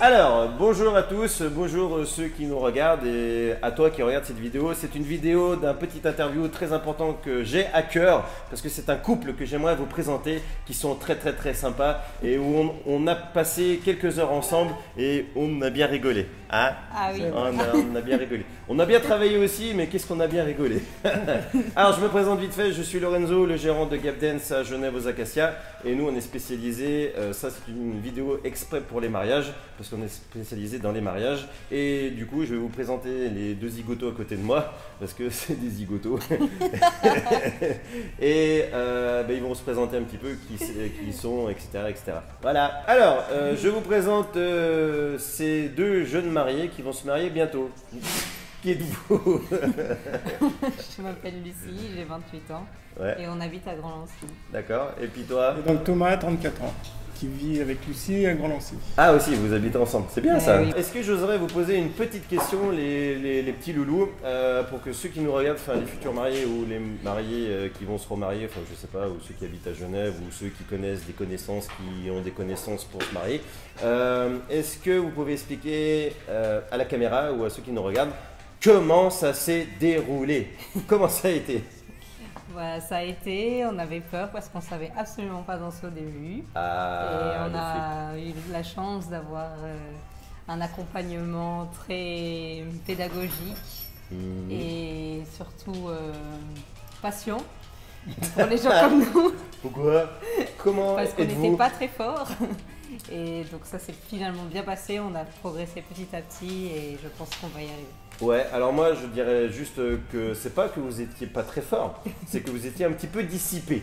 Alors, bonjour à tous, bonjour ceux qui nous regardent et à toi qui regarde cette vidéo. C'est une vidéo d'un petit interview très important que j'ai à cœur parce que c'est un couple que j'aimerais vous présenter qui sont très sympas et où on a passé quelques heures ensemble et on a bien rigolé. Hein? Ah oui. On a bien rigolé. On a bien travaillé aussi, mais qu'est-ce qu'on a bien rigolé. Alors, je me présente vite fait, je suis Lorenzo, le gérant de Gap Dance à Genève aux Acacias et nous on est spécialisé, ça c'est une vidéo exprès pour les mariages parce qu'on est spécialisé dans les mariages et du coup je vais vous présenter les deux zigotos à côté de moi parce que c'est des zigotos et ils vont se présenter un petit peu qui ils sont, etc. Voilà, alors je vous présente ces deux jeunes mariés qui vont se marier bientôt. Qui êtes-vous? Je m'appelle Lucie, j'ai 28 ans et on habite à Grand-Lancy. D'accord, et puis toi? Et donc Thomas, 34 ans, qui vit avec Lucie à Grand-Lancy. Ah aussi, vous habitez ensemble, c'est bien ça. Oui. Est-ce que j'oserais vous poser une petite question, les petits loulous, pour que ceux qui nous regardent, enfin les futurs mariés ou les mariés qui vont se remarier, enfin je sais pas, ou ceux qui habitent à Genève, ou ceux qui connaissent des connaissances, qui ont des connaissances pour se marier, est-ce que vous pouvez expliquer à la caméra ou à ceux qui nous regardent comment ça s'est déroulé? Comment ça a été? Voilà, ça a été, on avait peur parce qu'on savait absolument pas danser au début. Et on a eu la chance d'avoir un accompagnement très pédagogique et surtout patient pour les gens comme nous. Pourquoi? Comment Parce qu'on êtes-vous? n'était pas très fort. Et donc ça s'est finalement bien passé, on a progressé petit à petit et je pense qu'on va y arriver. Ouais, alors moi je dirais juste que c'est pas que vous étiez pas très fort, c'est que vous étiez un petit peu dissipé.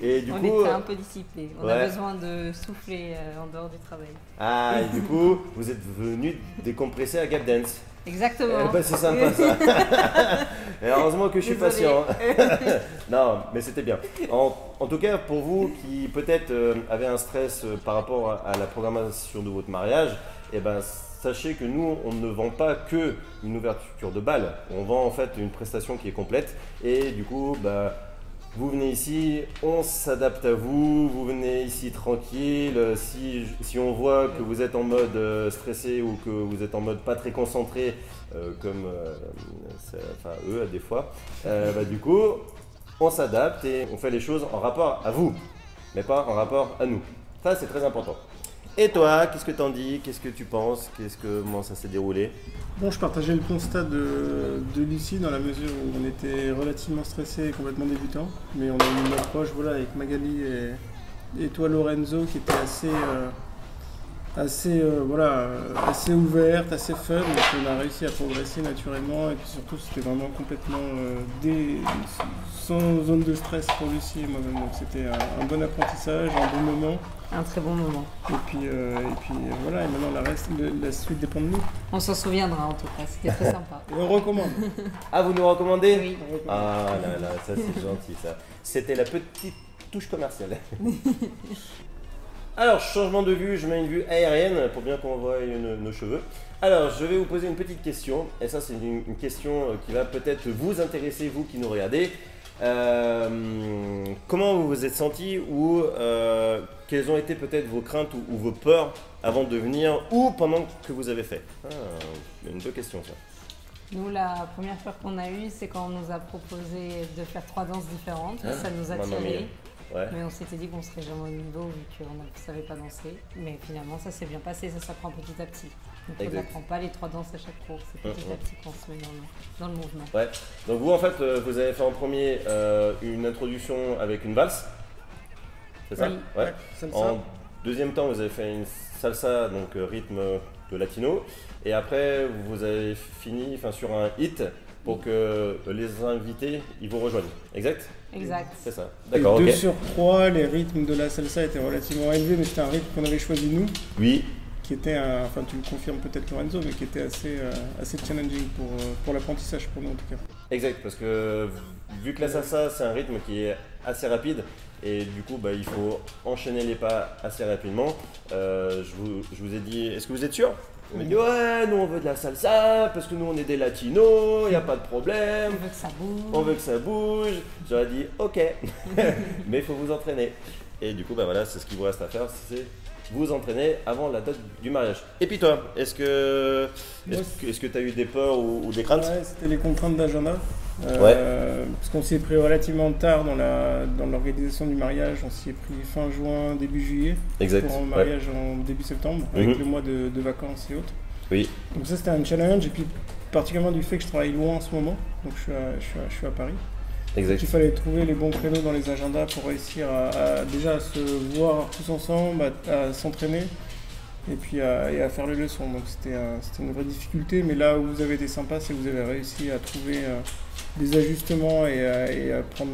Et du on coup, était un peu dissipé, on a besoin de souffler en dehors du travail. Ah, et du coup, vous êtes venu décompresser à Gap Dance. Exactement. C'est sympa ça. Et heureusement que je suis patient. Non, mais c'était bien. En tout cas, pour vous qui peut-être avez un stress par rapport à la programmation de votre mariage, eh ben, sachez que nous, on ne vend pas que une ouverture de bal. On vend en fait une prestation qui est complète. Et du coup, vous venez ici, on s'adapte à vous, vous venez ici tranquille. Si on voit que vous êtes en mode stressé ou que vous êtes en mode pas très concentré, comme eux des fois, du coup, on s'adapte et on fait les choses en rapport à vous, mais pas en rapport à nous. Ça, c'est très important. Et toi, qu'est-ce que t'en dis? Qu'est-ce que tu penses? Comment ça s'est déroulé? Bon, je partageais le constat de Lucie dans la mesure où on était relativement stressé et complètement débutant, mais on a eu une approche avec Magali et toi Lorenzo qui était assez ouverte, assez fun, donc on a réussi à progresser naturellement et puis surtout c'était vraiment complètement sans zone de stress pour Lucie et moi-même, donc c'était un bon apprentissage, un bon moment. Un très bon moment. Et puis voilà, et maintenant la suite dépend de nous. On s'en souviendra en tout cas, c'était très sympa. Et on recommande. Ah, vous nous recommandez? Oui. Ah là, ça c'est gentil ça. C'était la petite touche commerciale. Alors, changement de vue, je mets une vue aérienne pour bien qu'on voie nos cheveux. Alors, je vais vous poser une petite question, et ça c'est une question qui va peut-être vous intéresser, vous qui nous regardez. Comment vous vous êtes senti ou quelles ont été peut-être vos craintes ou vos peurs avant de venir ou pendant que vous avez fait? Une bonne question ça. Nous, la première peur qu'on a eue, c'est quand on nous a proposé de faire 3 danses différentes. Ça nous a tiré. Ouais. Mais on s'était dit qu'on serait jamais au niveau vu qu'on ne savait pas danser. Mais finalement, ça s'est bien passé, ça s'apprend petit à petit. Donc on n'apprend pas les 3 danses à chaque cours, c'est petit à petit qu'on se met dans le mouvement. Ouais. Donc vous, en fait, vous avez fait en premier une introduction avec une valse, c'est ça? Oui. Ouais. Salsa. En deuxième temps, vous avez fait une salsa, donc rythme de latino. Et après, vous avez fini sur un hit pour que les invités ils vous rejoignent. Exact? Exact. C'est ça. D'accord. De surcroît, les rythmes de la salsa étaient relativement élevés, mais c'était un rythme qu'on avait choisi nous. Oui. Qui était, tu le confirmes peut-être Lorenzo, mais qui était assez challenging pour l'apprentissage pour nous en tout cas. Exact, parce que vu que la salsa c'est un rythme qui est assez rapide et du coup il faut enchaîner les pas assez rapidement. Je vous ai dit, est-ce que vous êtes sûr? On m'a dit ouais, nous on veut de la salsa parce que nous on est des latinos, il n'y a pas de problème. On veut que ça bouge. On veut que ça bouge. J'aurais dit ok, mais il faut vous entraîner. Et du coup voilà, c'est ce qu'il vous reste à faire, c'est vous entraîner avant la date du mariage. Et puis toi, est-ce que tu as eu des peurs ou des craintes? Ouais, c'était les contraintes d'agenda. Parce qu'on s'y est pris relativement tard dans l'organisation du mariage. On s'y est pris fin juin, début juillet. Exact. Pour un mariage en début septembre, avec le mois de vacances et autres. Oui. Donc ça, c'était un challenge. Et puis, particulièrement du fait que je travaille loin en ce moment. Donc je suis à Paris. Exact. Donc, il fallait trouver les bons créneaux dans les agendas pour réussir à déjà se voir tous ensemble, à s'entraîner et puis à faire les leçons. Donc c'était une vraie difficulté, mais là où vous avez été sympa, c'est que vous avez réussi à trouver des ajustements et à prendre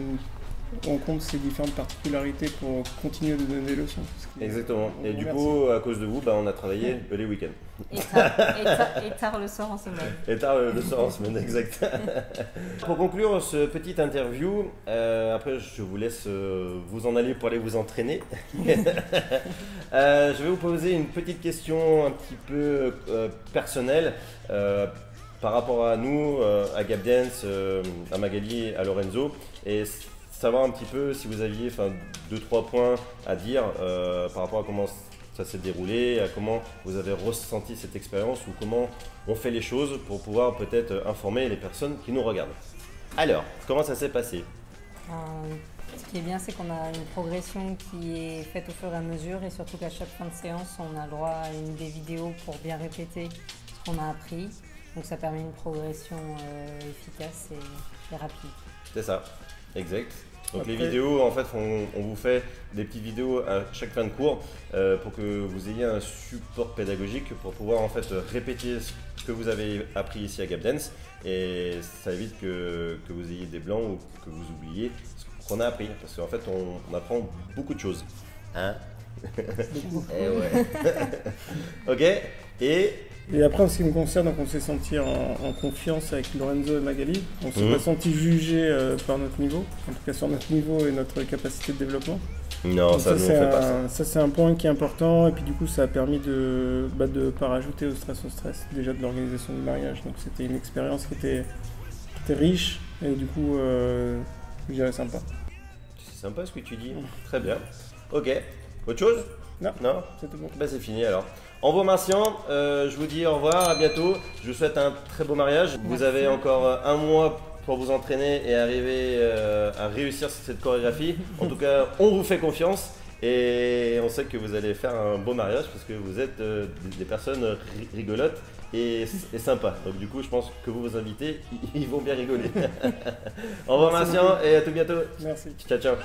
en compte ces différentes particularités pour continuer de donner des leçons. Exactement. Et du coup, à cause de vous, on a travaillé les week-ends. Et tard le soir en semaine. Et tard le soir en semaine, exact. Pour conclure ce petit interview, après je vous laisse vous en aller pour aller vous entraîner. Je vais vous poser une petite question un petit peu personnelle par rapport à nous, à GapDance, à Magali, à Lorenzo. Et savoir un petit peu si vous aviez 2-3 points à dire par rapport à comment ça s'est déroulé, à comment vous avez ressenti cette expérience ou comment on fait les choses pour pouvoir peut-être informer les personnes qui nous regardent. Alors, comment ça s'est passé? Ce qui est bien, c'est qu'on a une progression qui est faite au fur et à mesure et surtout qu'à chaque fin de séance, on a le droit à des vidéos pour bien répéter ce qu'on a appris. Donc ça permet une progression efficace et rapide. C'est ça, exact. Donc les vidéos, en fait, on vous fait des petites vidéos à chaque fin de cours pour que vous ayez un support pédagogique pour pouvoir en fait répéter ce que vous avez appris ici à GapDance et ça évite que vous ayez des blancs ou que vous oubliez ce qu'on a appris parce qu'en fait on apprend beaucoup de choses. Hein? Et ouais. Ok. Et après, en ce qui me concerne, donc on s'est senti en confiance avec Lorenzo et Magali. On ne s'est pas senti jugé par notre niveau, en tout cas sur notre niveau et notre capacité de développement. Non, ça, nous, on fait pas ça. Ça, c'est un point qui est important. Et puis du coup, ça a permis de ne pas rajouter au stress déjà de l'organisation du mariage. Donc c'était une expérience qui était riche et du coup, je dirais sympa. C'est sympa ce que tu dis. Très bien. Ok. Autre chose? Non, c'est tout bon. C'est fini alors. En vous remerciant, je vous dis au revoir, à bientôt. Je vous souhaite un très beau mariage. Merci. Vous avez encore un mois pour vous entraîner et arriver à réussir cette chorégraphie. En tout cas, on vous fait confiance et on sait que vous allez faire un beau mariage parce que vous êtes des personnes rigolotes et sympas. Donc du coup, je pense que vous invitez, ils vont bien rigoler. Au revoir, remerciant et à tout bientôt. Merci. Ciao, ciao.